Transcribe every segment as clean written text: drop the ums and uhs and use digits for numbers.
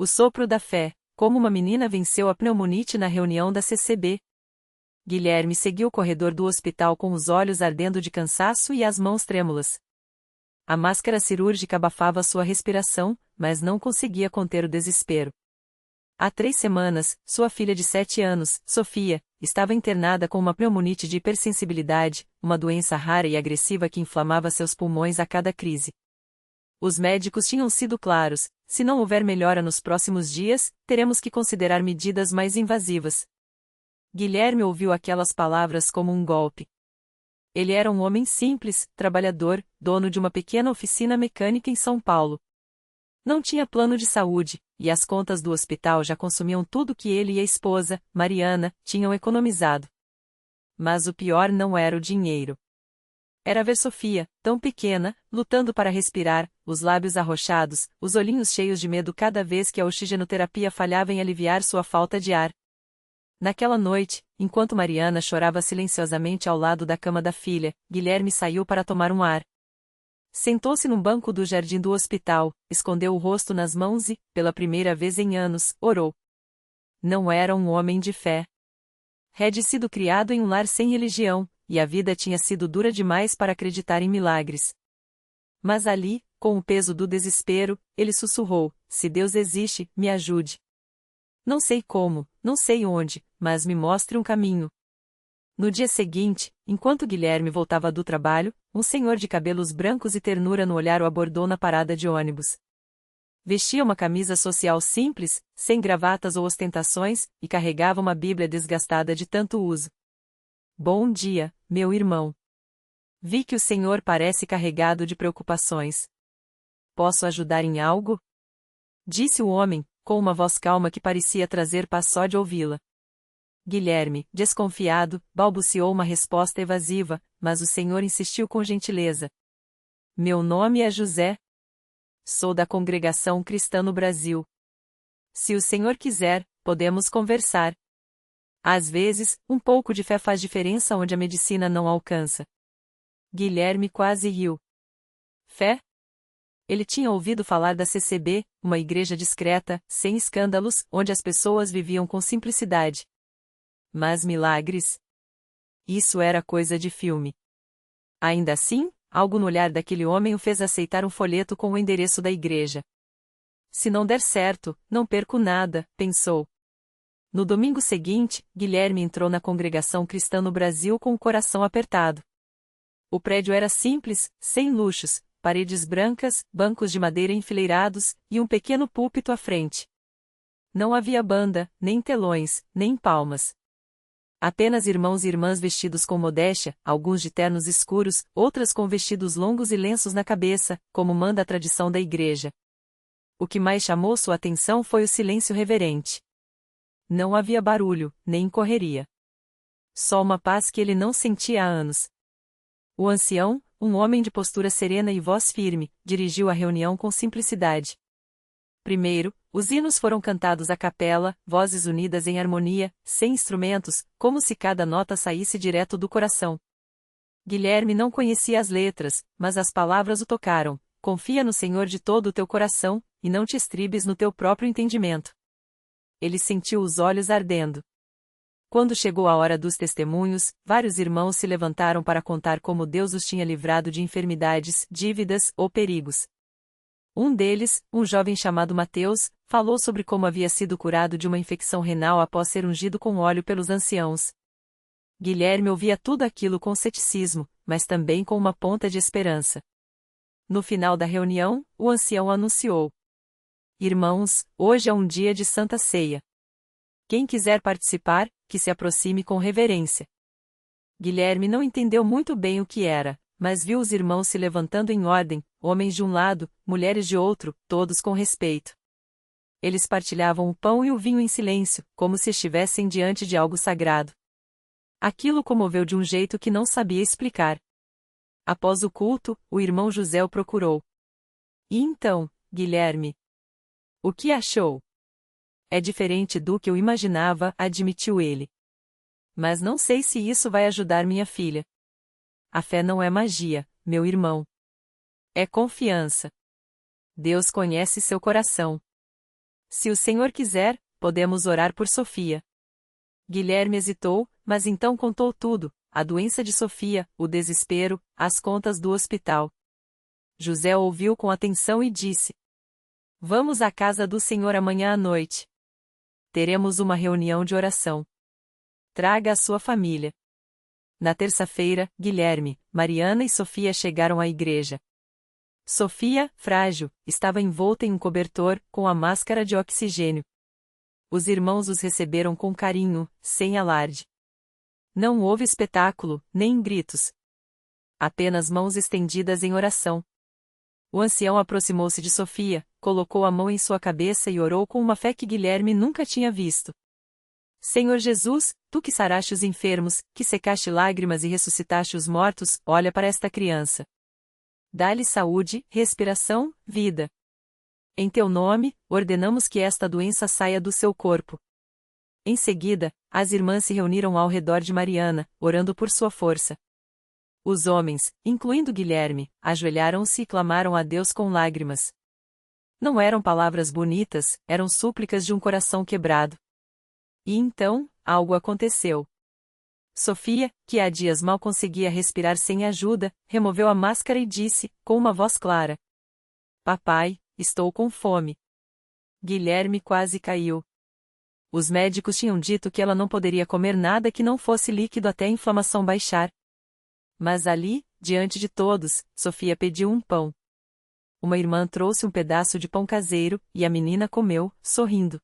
O sopro da fé, como uma menina venceu a pneumonite na reunião da CCB. Guilherme seguiu o corredor do hospital com os olhos ardendo de cansaço e as mãos trêmulas. A máscara cirúrgica abafava sua respiração, mas não conseguia conter o desespero. Há 3 semanas, sua filha de 7 anos, Sofia, estava internada com uma pneumonite de hipersensibilidade, uma doença rara e agressiva que inflamava seus pulmões a cada crise. Os médicos tinham sido claros: se não houver melhora nos próximos dias, teremos que considerar medidas mais invasivas. Guilherme ouviu aquelas palavras como um golpe. Ele era um homem simples, trabalhador, dono de uma pequena oficina mecânica em São Paulo. Não tinha plano de saúde, e as contas do hospital já consumiam tudo que ele e a esposa, Mariana, tinham economizado. Mas o pior não era o dinheiro. Era ver Sofia, tão pequena, lutando para respirar, os lábios arroxados, os olhinhos cheios de medo cada vez que a oxigenoterapia falhava em aliviar sua falta de ar. Naquela noite, enquanto Mariana chorava silenciosamente ao lado da cama da filha, Guilherme saiu para tomar um ar. Sentou-se num banco do jardim do hospital, escondeu o rosto nas mãos e, pela primeira vez em anos, orou. Não era um homem de fé. Had sido criado em um lar sem religião, e a vida tinha sido dura demais para acreditar em milagres. Mas ali, com o peso do desespero, ele sussurrou: se Deus existe, me ajude. Não sei como, não sei onde, mas me mostre um caminho. No dia seguinte, enquanto Guilherme voltava do trabalho, um senhor de cabelos brancos e ternura no olhar o abordou na parada de ônibus. Vestia uma camisa social simples, sem gravatas ou ostentações, e carregava uma Bíblia desgastada de tanto uso. Bom dia, meu irmão. Vi que o senhor parece carregado de preocupações. Posso ajudar em algo? Disse o homem, com uma voz calma que parecia trazer paz só de ouvi-la. Guilherme, desconfiado, balbuciou uma resposta evasiva, mas o senhor insistiu com gentileza. Meu nome é José. Sou da Congregação Cristã no Brasil. Se o senhor quiser, podemos conversar. Às vezes, um pouco de fé faz diferença onde a medicina não alcança. Guilherme quase riu. Fé? Ele tinha ouvido falar da CCB, uma igreja discreta, sem escândalos, onde as pessoas viviam com simplicidade. Mas milagres? Isso era coisa de filme. Ainda assim, algo no olhar daquele homem o fez aceitar um folheto com o endereço da igreja. Se não der certo, não perco nada, pensou. No domingo seguinte, Guilherme entrou na Congregação Cristã no Brasil com o coração apertado. O prédio era simples, sem luxos, paredes brancas, bancos de madeira enfileirados, e um pequeno púlpito à frente. Não havia banda, nem telões, nem palmas. Apenas irmãos e irmãs vestidos com modéstia, alguns de ternos escuros, outras com vestidos longos e lenços na cabeça, como manda a tradição da igreja. O que mais chamou sua atenção foi o silêncio reverente. Não havia barulho, nem correria. Só uma paz que ele não sentia há anos. O ancião, um homem de postura serena e voz firme, dirigiu a reunião com simplicidade. Primeiro, os hinos foram cantados à capela, vozes unidas em harmonia, sem instrumentos, como se cada nota saísse direto do coração. Guilherme não conhecia as letras, mas as palavras o tocaram. Confia no Senhor de todo o teu coração, e não te estribes no teu próprio entendimento. Ele sentiu os olhos ardendo. Quando chegou a hora dos testemunhos, vários irmãos se levantaram para contar como Deus os tinha livrado de enfermidades, dívidas ou perigos. Um deles, um jovem chamado Mateus, falou sobre como havia sido curado de uma infecção renal após ser ungido com óleo pelos anciãos. Guilherme ouvia tudo aquilo com ceticismo, mas também com uma ponta de esperança. No final da reunião, o ancião anunciou: Irmãos, hoje é um dia de Santa Ceia. Quem quiser participar, que se aproxime com reverência. Guilherme não entendeu muito bem o que era, mas viu os irmãos se levantando em ordem, homens de um lado, mulheres de outro, todos com respeito. Eles partilhavam o pão e o vinho em silêncio, como se estivessem diante de algo sagrado. Aquilo comoveu de um jeito que não sabia explicar. Após o culto, o irmão José o procurou. E então, Guilherme? O que achou? É diferente do que eu imaginava, admitiu ele. Mas não sei se isso vai ajudar minha filha. A fé não é magia, meu irmão. É confiança. Deus conhece seu coração. Se o Senhor quiser, podemos orar por Sofia. Guilherme hesitou, mas então contou tudo: a doença de Sofia, o desespero, as contas do hospital. José ouviu com atenção e disse: Vamos à casa do Senhor amanhã à noite. Teremos uma reunião de oração. Traga a sua família. Na terça-feira, Guilherme, Mariana e Sofia chegaram à igreja. Sofia, frágil, estava envolta em um cobertor, com a máscara de oxigênio. Os irmãos os receberam com carinho, sem alarde. Não houve espetáculo, nem gritos. Apenas mãos estendidas em oração. O ancião aproximou-se de Sofia, colocou a mão em sua cabeça e orou com uma fé que Guilherme nunca tinha visto. Senhor Jesus, tu que saraste os enfermos, que secaste lágrimas e ressuscitaste os mortos, olha para esta criança. Dá-lhe saúde, respiração, vida. Em teu nome, ordenamos que esta doença saia do seu corpo. Em seguida, as irmãs se reuniram ao redor de Mariana, orando por sua força. Os homens, incluindo Guilherme, ajoelharam-se e clamaram a Deus com lágrimas. Não eram palavras bonitas, eram súplicas de um coração quebrado. E então, algo aconteceu. Sofia, que há dias mal conseguia respirar sem ajuda, removeu a máscara e disse, com uma voz clara: Papai, estou com fome. Guilherme quase caiu. Os médicos tinham dito que ela não poderia comer nada que não fosse líquido até a inflamação baixar. Mas ali, diante de todos, Sofia pediu um pão. Uma irmã trouxe um pedaço de pão caseiro, e a menina comeu, sorrindo.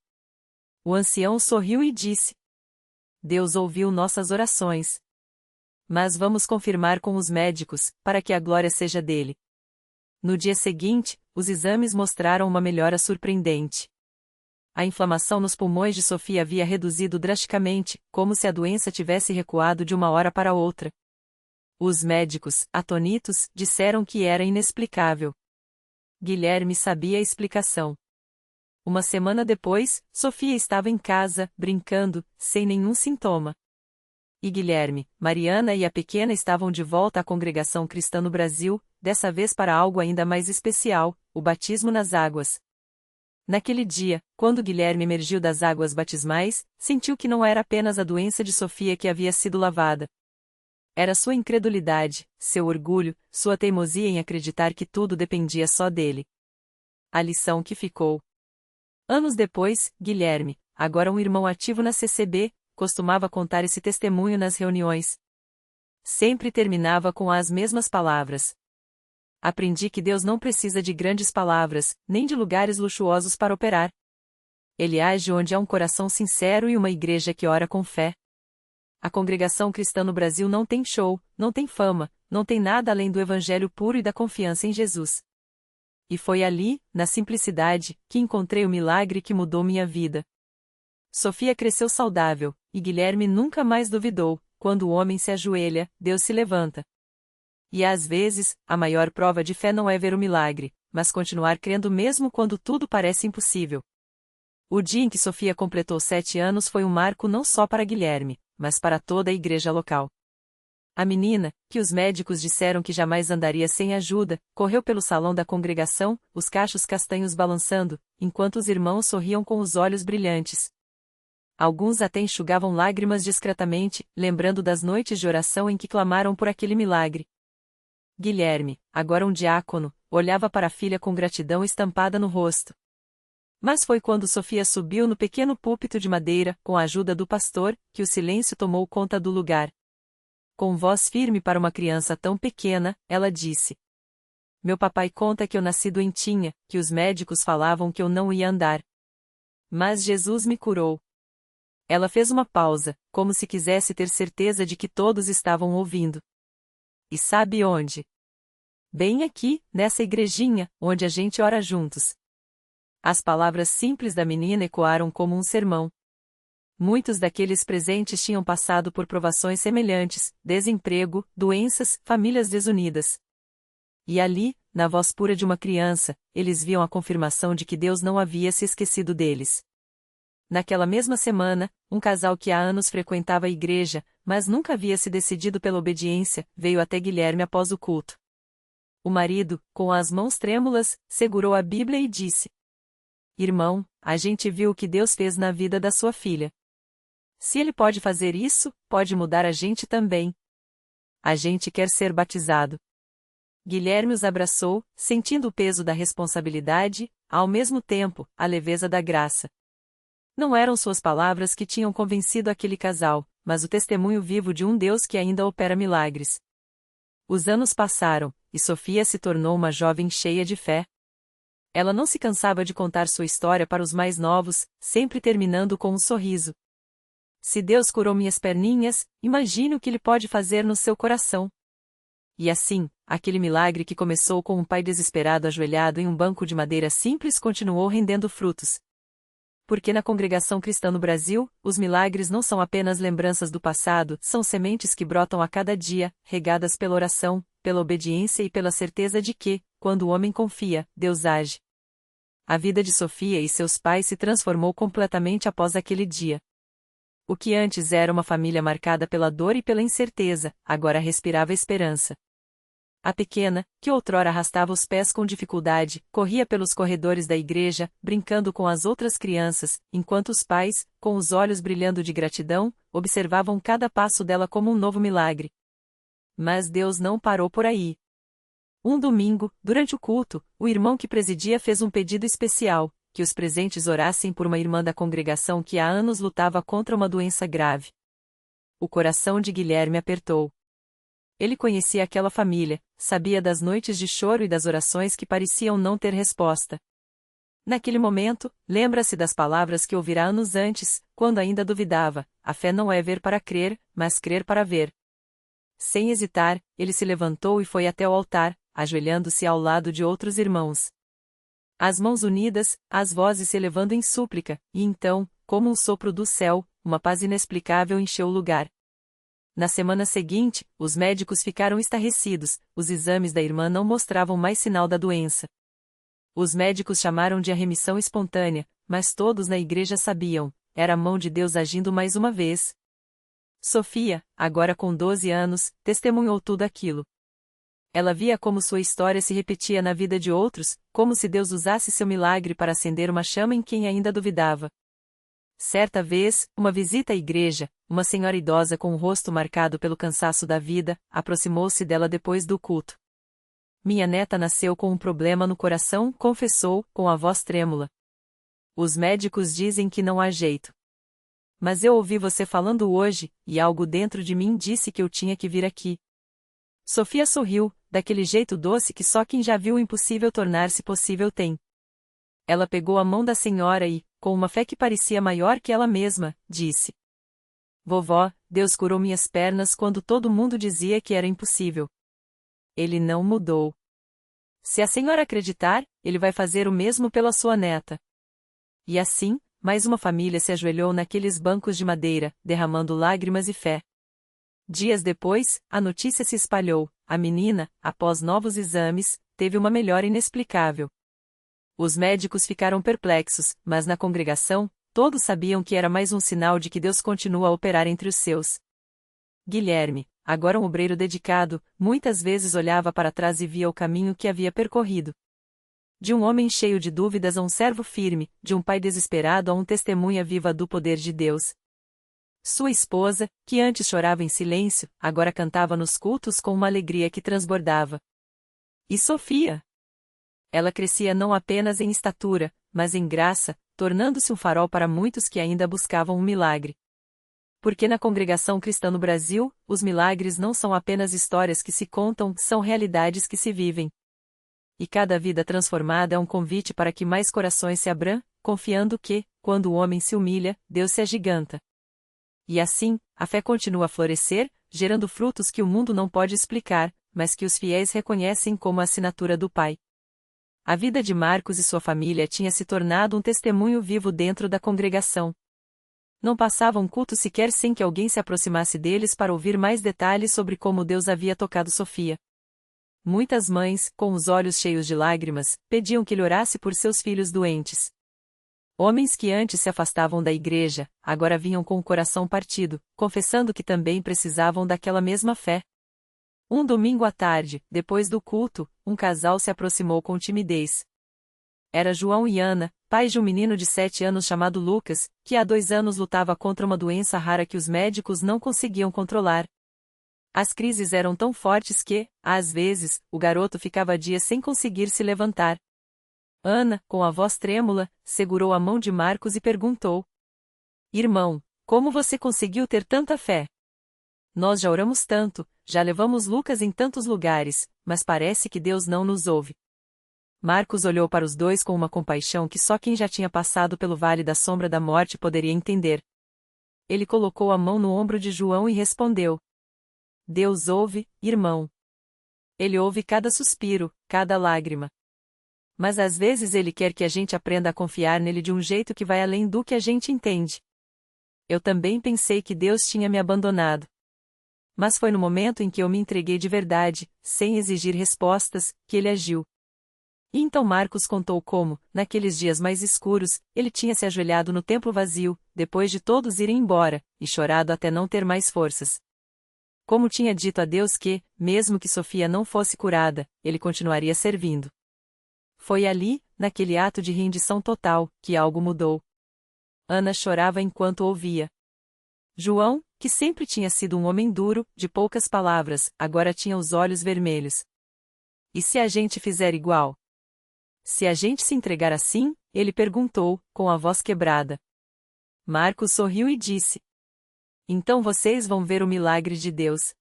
O ancião sorriu e disse: Deus ouviu nossas orações. Mas vamos confirmar com os médicos, para que a glória seja dele. No dia seguinte, os exames mostraram uma melhora surpreendente. A inflamação nos pulmões de Sofia havia reduzido drasticamente, como se a doença tivesse recuado de uma hora para outra. Os médicos, atônitos, disseram que era inexplicável. Guilherme sabia a explicação. Uma semana depois, Sofia estava em casa, brincando, sem nenhum sintoma. E Guilherme, Mariana e a pequena estavam de volta à congregação cristã no Brasil, dessa vez para algo ainda mais especial, o batismo nas águas. Naquele dia, quando Guilherme emergiu das águas batismais, sentiu que não era apenas a doença de Sofia que havia sido lavada. Era sua incredulidade, seu orgulho, sua teimosia em acreditar que tudo dependia só dele. A lição que ficou. Anos depois, Guilherme, agora um irmão ativo na CCB, costumava contar esse testemunho nas reuniões. Sempre terminava com as mesmas palavras. Aprendi que Deus não precisa de grandes palavras, nem de lugares luxuosos para operar. Ele age onde há um coração sincero e uma igreja que ora com fé. A congregação cristã no Brasil não tem show, não tem fama, não tem nada além do evangelho puro e da confiança em Jesus. E foi ali, na simplicidade, que encontrei o milagre que mudou minha vida. Sofia cresceu saudável, e Guilherme nunca mais duvidou: quando o homem se ajoelha, Deus se levanta. E às vezes, a maior prova de fé não é ver o milagre, mas continuar crendo mesmo quando tudo parece impossível. O dia em que Sofia completou 7 anos foi um marco não só para Guilherme, mas para toda a igreja local. A menina, que os médicos disseram que jamais andaria sem ajuda, correu pelo salão da congregação, os cachos castanhos balançando, enquanto os irmãos sorriam com os olhos brilhantes. Alguns até enxugavam lágrimas discretamente, lembrando das noites de oração em que clamaram por aquele milagre. Guilherme, agora um diácono, olhava para a filha com gratidão estampada no rosto. Mas foi quando Sofia subiu no pequeno púlpito de madeira, com a ajuda do pastor, que o silêncio tomou conta do lugar. Com voz firme para uma criança tão pequena, ela disse: Meu papai conta que eu nasci doentinha, que os médicos falavam que eu não ia andar. Mas Jesus me curou. Ela fez uma pausa, como se quisesse ter certeza de que todos estavam ouvindo. E sabe onde? Bem aqui, nessa igrejinha, onde a gente ora juntos. As palavras simples da menina ecoaram como um sermão. Muitos daqueles presentes tinham passado por provações semelhantes: desemprego, doenças, famílias desunidas. E ali, na voz pura de uma criança, eles viam a confirmação de que Deus não havia se esquecido deles. Naquela mesma semana, um casal que há anos frequentava a igreja, mas nunca havia se decidido pela obediência, veio até Guilherme após o culto. O marido, com as mãos trêmulas, segurou a Bíblia e disse: Irmão, a gente viu o que Deus fez na vida da sua filha. Se Ele pode fazer isso, pode mudar a gente também. A gente quer ser batizado. Guilherme os abraçou, sentindo o peso da responsabilidade, ao mesmo tempo, a leveza da graça. Não eram suas palavras que tinham convencido aquele casal, mas o testemunho vivo de um Deus que ainda opera milagres. Os anos passaram, e Sofia se tornou uma jovem cheia de fé. Ela não se cansava de contar sua história para os mais novos, sempre terminando com um sorriso. Se Deus curou minhas perninhas, imagine o que Ele pode fazer no seu coração. E assim, aquele milagre que começou com um pai desesperado ajoelhado em um banco de madeira simples continuou rendendo frutos. Porque na congregação cristã no Brasil, os milagres não são apenas lembranças do passado, são sementes que brotam a cada dia, regadas pela oração, pela obediência e pela certeza de que, quando o homem confia, Deus age. A vida de Sofia e seus pais se transformou completamente após aquele dia. O que antes era uma família marcada pela dor e pela incerteza, agora respirava esperança. A pequena, que outrora arrastava os pés com dificuldade, corria pelos corredores da igreja, brincando com as outras crianças, enquanto os pais, com os olhos brilhando de gratidão, observavam cada passo dela como um novo milagre. Mas Deus não parou por aí. Um domingo, durante o culto, o irmão que presidia fez um pedido especial, que os presentes orassem por uma irmã da congregação que há anos lutava contra uma doença grave. O coração de Guilherme apertou. Ele conhecia aquela família, sabia das noites de choro e das orações que pareciam não ter resposta. Naquele momento, lembra-se das palavras que ouvira anos antes, quando ainda duvidava: a fé não é ver para crer, mas crer para ver. Sem hesitar, ele se levantou e foi até o altar, ajoelhando-se ao lado de outros irmãos. As mãos unidas, as vozes se elevando em súplica, e então, como um sopro do céu, uma paz inexplicável encheu o lugar. Na semana seguinte, os médicos ficaram estarrecidos, os exames da irmã não mostravam mais sinal da doença. Os médicos chamaram de a remissão espontânea, mas todos na igreja sabiam, era a mão de Deus agindo mais uma vez. Sofia, agora com 12 anos, testemunhou tudo aquilo. Ela via como sua história se repetia na vida de outros, como se Deus usasse seu milagre para acender uma chama em quem ainda duvidava. Certa vez, uma visita à igreja, uma senhora idosa com o rosto marcado pelo cansaço da vida, aproximou-se dela depois do culto. Minha neta nasceu com um problema no coração, confessou, com a voz trêmula. Os médicos dizem que não há jeito. Mas eu ouvi você falando hoje, e algo dentro de mim disse que eu tinha que vir aqui. Sofia sorriu, daquele jeito doce que só quem já viu o impossível tornar-se possível tem. Ela pegou a mão da senhora e, com uma fé que parecia maior que ela mesma, disse: Vovó, Deus curou minhas pernas quando todo mundo dizia que era impossível. Ele não mudou. Se a senhora acreditar, ele vai fazer o mesmo pela sua neta. E assim, mais uma família se ajoelhou naqueles bancos de madeira, derramando lágrimas e fé. Dias depois, a notícia se espalhou: a menina, após novos exames, teve uma melhora inexplicável. Os médicos ficaram perplexos, mas na congregação, todos sabiam que era mais um sinal de que Deus continua a operar entre os seus. Guilherme, agora um obreiro dedicado, muitas vezes olhava para trás e via o caminho que havia percorrido. De um homem cheio de dúvidas a um servo firme, de um pai desesperado a um testemunha viva do poder de Deus. Sua esposa, que antes chorava em silêncio, agora cantava nos cultos com uma alegria que transbordava. E Sofia? Ela crescia não apenas em estatura, mas em graça, tornando-se um farol para muitos que ainda buscavam um milagre. Porque na congregação cristã no Brasil, os milagres não são apenas histórias que se contam, são realidades que se vivem. E cada vida transformada é um convite para que mais corações se abram, confiando que, quando o homem se humilha, Deus se agiganta. E assim, a fé continua a florescer, gerando frutos que o mundo não pode explicar, mas que os fiéis reconhecem como a assinatura do Pai. A vida de Marcos e sua família tinha se tornado um testemunho vivo dentro da congregação. Não passava um culto sequer sem que alguém se aproximasse deles para ouvir mais detalhes sobre como Deus havia tocado Sofia. Muitas mães, com os olhos cheios de lágrimas, pediam que ele orasse por seus filhos doentes. Homens que antes se afastavam da igreja, agora vinham com o coração partido, confessando que também precisavam daquela mesma fé. Um domingo à tarde, depois do culto, um casal se aproximou com timidez. Era João e Ana, pais de um menino de 7 anos chamado Lucas, que há 2 anos lutava contra uma doença rara que os médicos não conseguiam controlar. As crises eram tão fortes que, às vezes, o garoto ficava dias sem conseguir se levantar. Ana, com a voz trêmula, segurou a mão de Marcos e perguntou: Irmão, como você conseguiu ter tanta fé? Nós já oramos tanto, já levamos Lucas em tantos lugares, mas parece que Deus não nos ouve. Marcos olhou para os dois com uma compaixão que só quem já tinha passado pelo vale da sombra da morte poderia entender. Ele colocou a mão no ombro de João e respondeu: Deus ouve, irmão. Ele ouve cada suspiro, cada lágrima. Mas às vezes ele quer que a gente aprenda a confiar nele de um jeito que vai além do que a gente entende. Eu também pensei que Deus tinha me abandonado. Mas foi no momento em que eu me entreguei de verdade, sem exigir respostas, que ele agiu. E então Marcos contou como, naqueles dias mais escuros, ele tinha se ajoelhado no templo vazio, depois de todos irem embora, e chorado até não ter mais forças. Como tinha dito a Deus que, mesmo que Sofia não fosse curada, ele continuaria servindo. Foi ali, naquele ato de rendição total, que algo mudou. Ana chorava enquanto ouvia. João, que sempre tinha sido um homem duro, de poucas palavras, agora tinha os olhos vermelhos. E se a gente fizer igual? Se a gente se entregar assim? Ele perguntou, com a voz quebrada. Marcos sorriu e disse: Então vocês vão ver o milagre de Deus.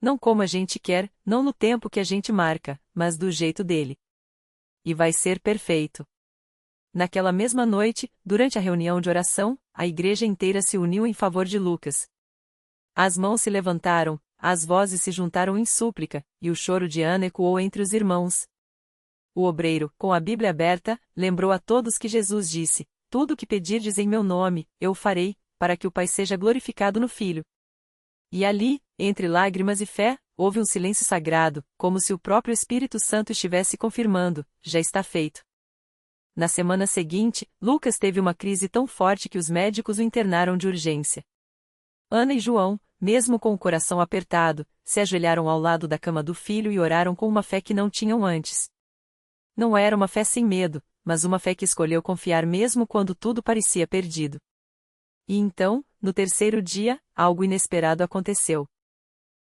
Não como a gente quer, não no tempo que a gente marca, mas do jeito dele. E vai ser perfeito. Naquela mesma noite, durante a reunião de oração, a igreja inteira se uniu em favor de Lucas. As mãos se levantaram, as vozes se juntaram em súplica, e o choro de Ana ecoou entre os irmãos. O obreiro, com a Bíblia aberta, lembrou a todos que Jesus disse: Tudo o que pedirdes em meu nome, eu o farei, para que o Pai seja glorificado no Filho. E ali, entre lágrimas e fé, houve um silêncio sagrado, como se o próprio Espírito Santo estivesse confirmando: já está feito. Na semana seguinte, Lucas teve uma crise tão forte que os médicos o internaram de urgência. Ana e João, mesmo com o coração apertado, se ajoelharam ao lado da cama do filho e oraram com uma fé que não tinham antes. Não era uma fé sem medo, mas uma fé que escolheu confiar mesmo quando tudo parecia perdido. E então, no terceiro dia, algo inesperado aconteceu.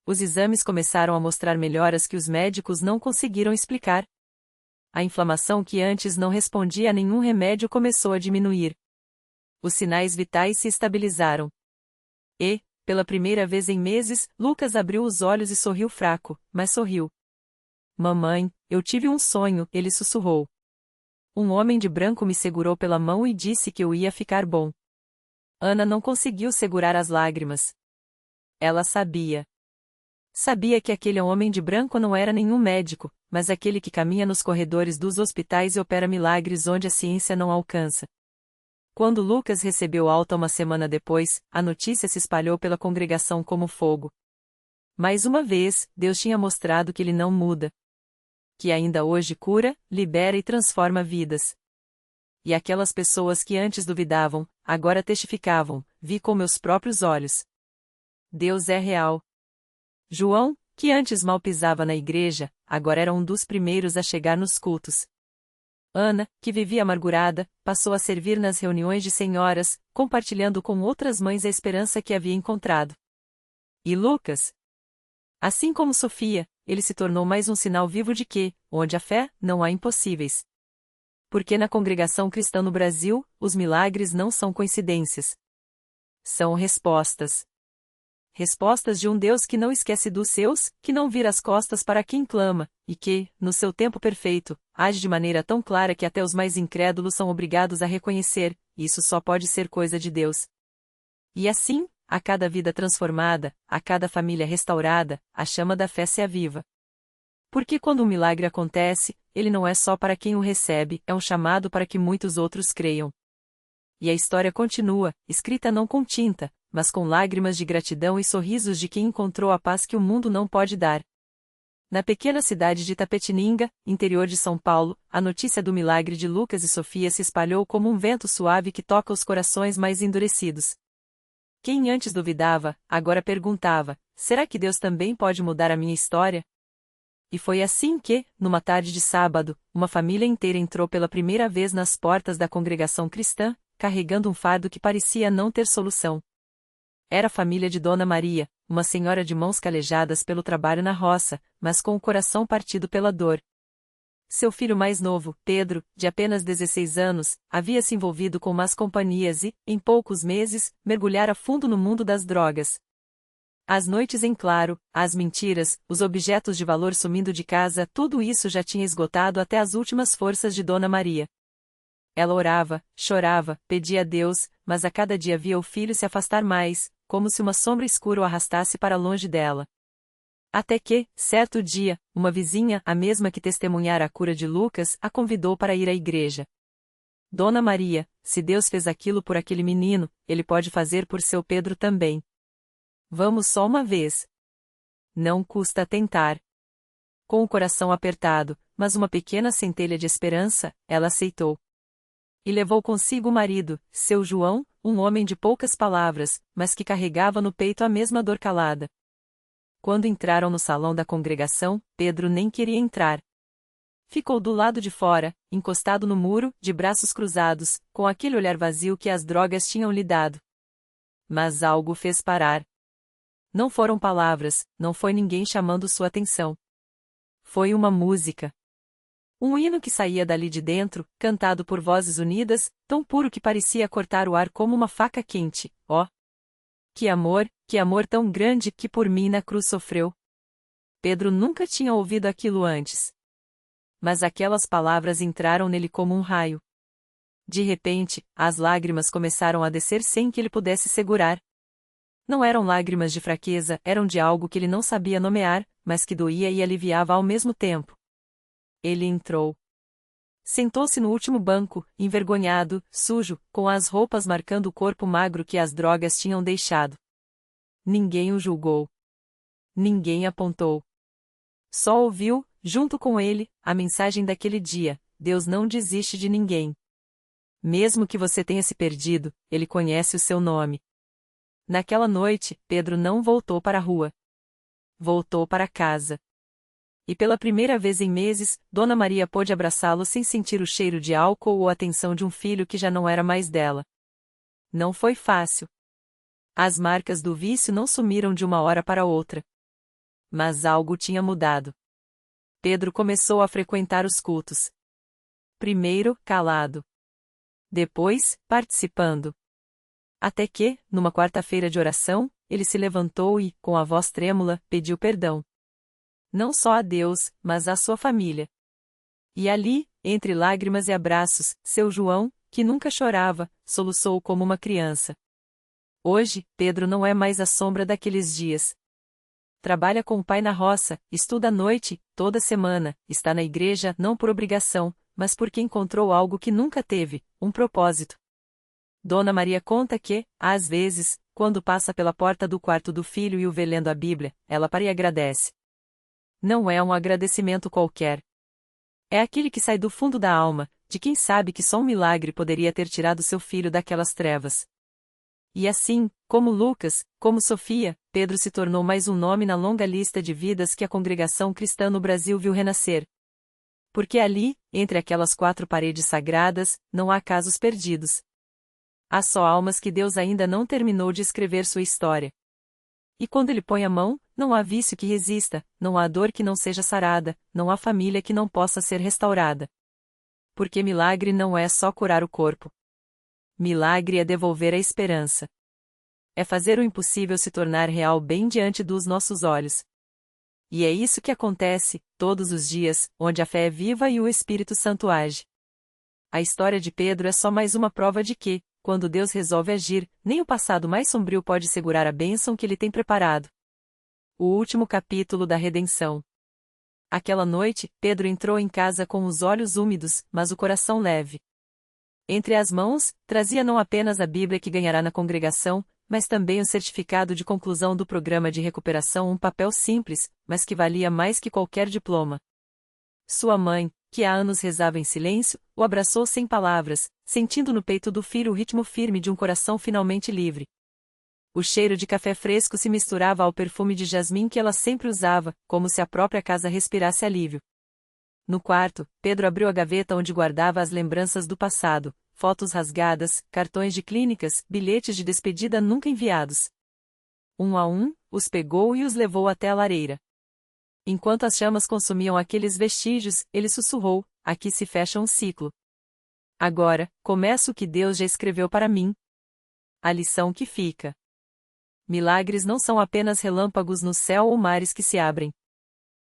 Os exames começaram a mostrar melhoras que os médicos não conseguiram explicar. A inflamação que antes não respondia a nenhum remédio começou a diminuir. Os sinais vitais se estabilizaram. E, pela primeira vez em meses, Lucas abriu os olhos e sorriu fraco, mas sorriu. Mamãe, eu tive um sonho, ele sussurrou. Um homem de branco me segurou pela mão e disse que eu ia ficar bom. Ana não conseguiu segurar as lágrimas. Ela sabia. Sabia que aquele homem de branco não era nenhum médico, mas aquele que caminha nos corredores dos hospitais e opera milagres onde a ciência não alcança. Quando Lucas recebeu alta uma semana depois, a notícia se espalhou pela congregação como fogo. Mais uma vez, Deus tinha mostrado que ele não muda. Que ainda hoje cura, libera e transforma vidas. E aquelas pessoas que antes duvidavam, agora testificavam: vi com meus próprios olhos. Deus é real. João, que antes mal pisava na igreja, agora era um dos primeiros a chegar nos cultos. Ana, que vivia amargurada, passou a servir nas reuniões de senhoras, compartilhando com outras mães a esperança que havia encontrado. E Lucas? Assim como Sofia, ele se tornou mais um sinal vivo de que, onde há fé, não há impossíveis. Porque na congregação cristã no Brasil, os milagres não são coincidências. São respostas. Respostas de um Deus que não esquece dos seus, que não vira as costas para quem clama, e que, no seu tempo perfeito, age de maneira tão clara que até os mais incrédulos são obrigados a reconhecer: isso só pode ser coisa de Deus. E assim, a cada vida transformada, a cada família restaurada, a chama da fé se aviva. Porque quando um milagre acontece, ele não é só para quem o recebe, é um chamado para que muitos outros creiam. E a história continua, escrita não com tinta, mas com lágrimas de gratidão e sorrisos de quem encontrou a paz que o mundo não pode dar. Na pequena cidade de Tapetininga, interior de São Paulo, a notícia do milagre de Lucas e Sofia se espalhou como um vento suave que toca os corações mais endurecidos. Quem antes duvidava, agora perguntava: será que Deus também pode mudar a minha história? E foi assim que, numa tarde de sábado, uma família inteira entrou pela primeira vez nas portas da congregação cristã, carregando um fardo que parecia não ter solução. Era a família de Dona Maria, uma senhora de mãos calejadas pelo trabalho na roça, mas com o coração partido pela dor. Seu filho mais novo, Pedro, de apenas 16 anos, havia se envolvido com más companhias e, em poucos meses, mergulhara fundo no mundo das drogas. As noites em claro, as mentiras, os objetos de valor sumindo de casa, tudo isso já tinha esgotado até as últimas forças de Dona Maria. Ela orava, chorava, pedia a Deus, mas a cada dia via o filho se afastar mais, como se uma sombra escura o arrastasse para longe dela. Até que, certo dia, uma vizinha, a mesma que testemunhara a cura de Lucas, a convidou para ir à igreja. Dona Maria, se Deus fez aquilo por aquele menino, Ele pode fazer por seu Pedro também. Vamos só uma vez. Não custa tentar. Com o coração apertado, mas uma pequena centelha de esperança, ela aceitou. E levou consigo o marido, seu João, um homem de poucas palavras, mas que carregava no peito a mesma dor calada. Quando entraram no salão da congregação, Pedro nem queria entrar. Ficou do lado de fora, encostado no muro, de braços cruzados, com aquele olhar vazio que as drogas tinham lhe dado. Mas algo o fez parar. Não foram palavras, não foi ninguém chamando sua atenção. Foi uma música. Um hino que saía dali de dentro, cantado por vozes unidas, tão puro que parecia cortar o ar como uma faca quente. Oh! Que amor tão grande que por mim na cruz sofreu. Pedro nunca tinha ouvido aquilo antes. Mas aquelas palavras entraram nele como um raio. De repente, as lágrimas começaram a descer sem que ele pudesse segurar. Não eram lágrimas de fraqueza, eram de algo que ele não sabia nomear, mas que doía e aliviava ao mesmo tempo. Ele entrou. Sentou-se no último banco, envergonhado, sujo, com as roupas marcando o corpo magro que as drogas tinham deixado. Ninguém o julgou. Ninguém apontou. Só ouviu, junto com ele, a mensagem daquele dia: Deus não desiste de ninguém. Mesmo que você tenha se perdido, Ele conhece o seu nome. Naquela noite, Pedro não voltou para a rua. Voltou para casa. E pela primeira vez em meses, Dona Maria pôde abraçá-lo sem sentir o cheiro de álcool ou a atenção de um filho que já não era mais dela. Não foi fácil. As marcas do vício não sumiram de uma hora para outra. Mas algo tinha mudado. Pedro começou a frequentar os cultos. Primeiro, calado. Depois, participando. Até que, numa quarta-feira de oração, ele se levantou e, com a voz trêmula, pediu perdão. Não só a Deus, mas à sua família. E ali, entre lágrimas e abraços, seu João, que nunca chorava, soluçou como uma criança. Hoje, Pedro não é mais a sombra daqueles dias. Trabalha com o pai na roça, estuda à noite, toda semana, está na igreja não por obrigação, mas porque encontrou algo que nunca teve, um propósito. Dona Maria conta que, às vezes, quando passa pela porta do quarto do filho e o vê lendo a Bíblia, ela para e agradece. Não é um agradecimento qualquer. É aquele que sai do fundo da alma, de quem sabe que só um milagre poderia ter tirado seu filho daquelas trevas. E assim, como Lucas, como Sofia, Pedro se tornou mais um nome na longa lista de vidas que a congregação cristã no Brasil viu renascer. Porque ali, entre aquelas quatro paredes sagradas, não há casos perdidos. Há só almas que Deus ainda não terminou de escrever sua história. E quando Ele põe a mão, não há vício que resista, não há dor que não seja sarada, não há família que não possa ser restaurada. Porque milagre não é só curar o corpo. Milagre é devolver a esperança. É fazer o impossível se tornar real bem diante dos nossos olhos. E é isso que acontece, todos os dias, onde a fé é viva e o Espírito Santo age. A história de Pedro é só mais uma prova de que, quando Deus resolve agir, nem o passado mais sombrio pode segurar a bênção que Ele tem preparado. O último capítulo da redenção. Aquela noite, Pedro entrou em casa com os olhos úmidos, mas o coração leve. Entre as mãos, trazia não apenas a Bíblia que ganhará na congregação, mas também o certificado de conclusão do programa de recuperação, um papel simples, mas que valia mais que qualquer diploma. Sua mãe, que há anos rezava em silêncio, o abraçou sem palavras, sentindo no peito do filho o ritmo firme de um coração finalmente livre. O cheiro de café fresco se misturava ao perfume de jasmim que ela sempre usava, como se a própria casa respirasse alívio. No quarto, Pedro abriu a gaveta onde guardava as lembranças do passado, fotos rasgadas, cartões de clínicas, bilhetes de despedida nunca enviados. Um a um, os pegou e os levou até a lareira. Enquanto as chamas consumiam aqueles vestígios, ele sussurrou: aqui se fecha um ciclo. Agora, começa o que Deus já escreveu para mim. A lição que fica. Milagres não são apenas relâmpagos no céu ou mares que se abrem.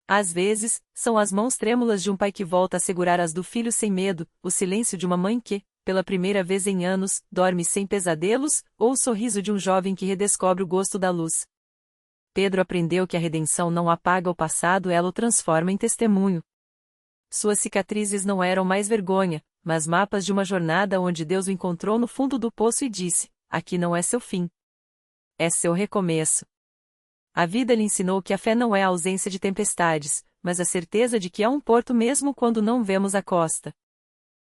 Às vezes, são as mãos trêmulas de um pai que volta a segurar as do filho sem medo, o silêncio de uma mãe que, pela primeira vez em anos, dorme sem pesadelos, ou o sorriso de um jovem que redescobre o gosto da luz. Pedro aprendeu que a redenção não apaga o passado, ela o transforma em testemunho. Suas cicatrizes não eram mais vergonha, mas mapas de uma jornada onde Deus o encontrou no fundo do poço e disse: aqui não é seu fim. É seu recomeço. A vida lhe ensinou que a fé não é a ausência de tempestades, mas a certeza de que há um porto mesmo quando não vemos a costa.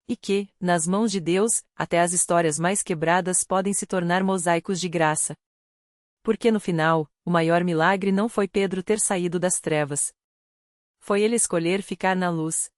E que, nas mãos de Deus, até as histórias mais quebradas podem se tornar mosaicos de graça. Porque no final, o maior milagre não foi Pedro ter saído das trevas. Foi ele escolher ficar na luz.